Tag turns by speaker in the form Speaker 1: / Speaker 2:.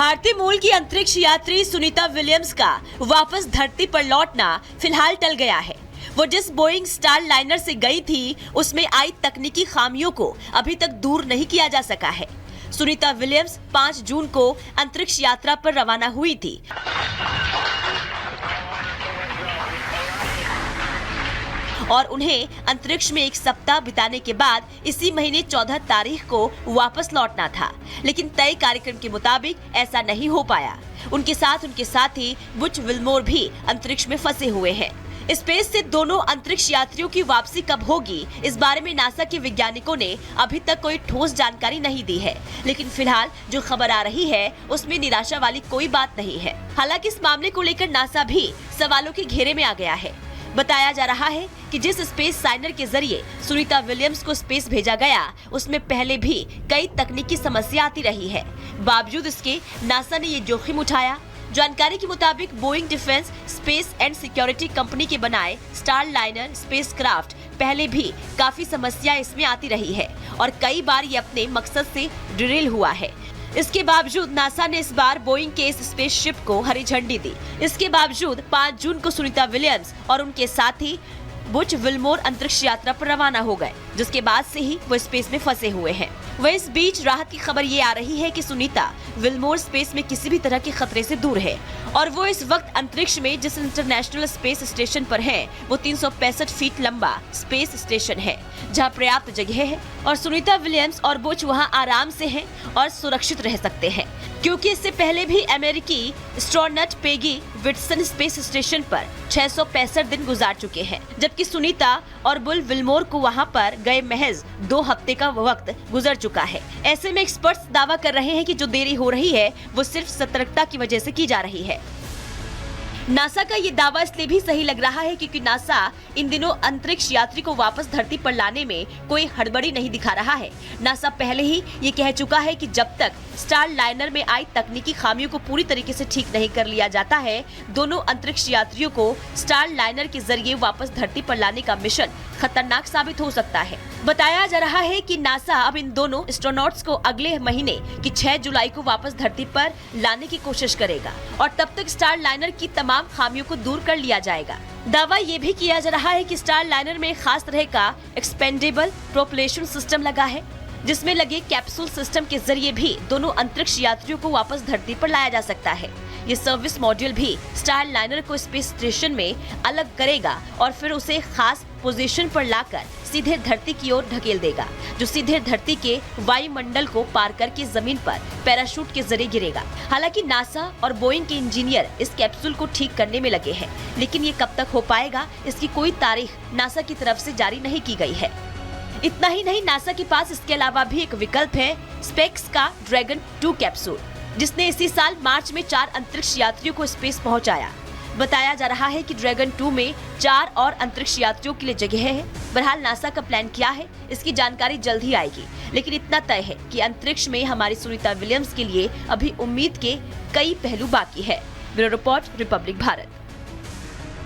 Speaker 1: भारतीय मूल की अंतरिक्ष यात्री सुनीता विलियम्स का वापस धरती पर लौटना फिलहाल टल गया है। वो जिस बोइंग स्टार लाइनर से गई थी, उसमें आई तकनीकी खामियों को अभी तक दूर नहीं किया जा सका है। सुनीता विलियम्स 5 जून को अंतरिक्ष यात्रा पर रवाना हुई थी। और उन्हें अंतरिक्ष में 1 सप्ताह बिताने के बाद इसी महीने 14 तारीख को वापस लौटना था, लेकिन तय कार्यक्रम के मुताबिक ऐसा नहीं हो पाया। उनके साथी बुच विल्मोर भी अंतरिक्ष में फंसे हुए हैं। स्पेस से दोनों अंतरिक्ष यात्रियों की वापसी कब होगी, इस बारे में नासा के वैज्ञानिकों ने अभी तक कोई ठोस जानकारी नहीं दी है, लेकिन फिलहाल जो खबर आ रही है उसमें निराशा वाली कोई बात नहीं है। हालांकि इस मामले को लेकर नासा भी सवालों के घेरे में आ गया है। बताया जा रहा है कि जिस स्पेस साइनर के जरिए सुनीता विलियम्स को स्पेस भेजा गया, उसमें पहले भी कई तकनीकी समस्या आती रही है। बावजूद इसके नासा ने ये जोखिम उठाया। जानकारी के मुताबिक Boeing defence space and security company के बनाए स्टार लाइनर स्पेसक्राफ्ट पहले भी काफी समस्या इसमें आती रही है और कई बार ये अपने मकसद से डिरेल हुआ है। इसके बावजूद नासा ने इस बार बोइंग के इस स्पेसशिप को हरी झंडी दी। इसके बावजूद 5 जून को सुनीता विलियम्स और उनके साथी बुच विल्मोर अंतरिक्ष यात्रा पर रवाना हो गए, जिसके बाद से ही वो स्पेस में फंसे हुए हैं। वह इस बीच राहत की खबर ये आ रही है कि सुनीता विल्मोर स्पेस में किसी भी तरह के खतरे से दूर है और वो इस वक्त अंतरिक्ष में जिस इंटरनेशनल स्पेस स्टेशन पर है, वो 365 फीट लंबा स्पेस स्टेशन है, जहां पर्याप्त जगह है और सुनीता विलियम्स और बुच वहां आराम से हैं और सुरक्षित रह सकते हैं, क्योंकि इससे पहले भी अमेरिकी astronaut Peggy Whitson space station पर 665 दिन गुजार चुके हैं, जबकि सुनीता और बुल विल्मोर को वहां पर गए महज 2 हफ्ते का वक्त गुजर चुका है। ऐसे में एक्सपर्ट्स दावा कर रहे हैं कि जो देरी हो रही है वो सिर्फ सतर्कता की वजह से की जा रही है। नासा का ये दावा इसलिए भी सही लग रहा है क्योंकि नासा इन दिनों अंतरिक्ष यात्री को वापस धरती पर लाने में कोई हड़बड़ी नहीं दिखा रहा है। नासा पहले ही ये कह चुका है कि जब तक स्टार लाइनर में आई तकनीकी खामियों को पूरी तरीके से ठीक नहीं कर लिया जाता है, दोनों अंतरिक्ष यात्रियों को स्टार लाइनर के जरिए वापस धरती पर लाने का मिशन खतरनाक साबित हो सकता है। बताया जा रहा है कि नासा अब इन दोनों एस्ट्रोनॉट्स को अगले महीने की 6 जुलाई को वापस धरती पर लाने की कोशिश करेगा और तब तक स्टार लाइनर की तमाम खामियों को दूर कर लिया जाएगा। दावा ये भी किया जा रहा है कि स्टार लाइनर में खास तरह का एक्सपेंडेबल प्रोपल्शन सिस्टम लगा है, जिसमें लगे कैप्सूल सिस्टम के जरिए भी दोनों अंतरिक्ष यात्रियों को वापस धरती पर लाया जा सकता है। ये सर्विस मॉड्यूल भी स्टार लाइनर को स्पेस स्टेशन में अलग करेगा और फिर उसे खास पोजीशन पर लाकर सीधे धरती की ओर ढकेल देगा, जो सीधे धरती के वायुमंडल को पार करके जमीन पर पैराशूट के जरिए गिरेगा। हालांकि नासा और बोइंग के इंजीनियर इस कैप्सूल को ठीक करने में लगे हैं, लेकिन ये कब तक हो पाएगा, इसकी कोई तारीख नासा की तरफ से जारी नहीं की गई है। इतना ही नहीं, नासा के पास इसके अलावा भी एक विकल्प है, स्पेस का ड्रैगन 2 कैप्सूल, जिसने इसी साल मार्च में 4 अंतरिक्ष यात्रियों को स्पेस पहुंचाया। बताया जा रहा है कि ड्रैगन 2 में 4 और अंतरिक्ष यात्रियों के लिए जगह है। बहरहाल नासा का प्लान क्या है, इसकी जानकारी जल्द ही आएगी, लेकिन इतना तय है कि अंतरिक्ष में हमारी सुनीता विलियम्स के लिए अभी उम्मीद के कई पहलू बाकी है। Bureau report, Republic Bharat.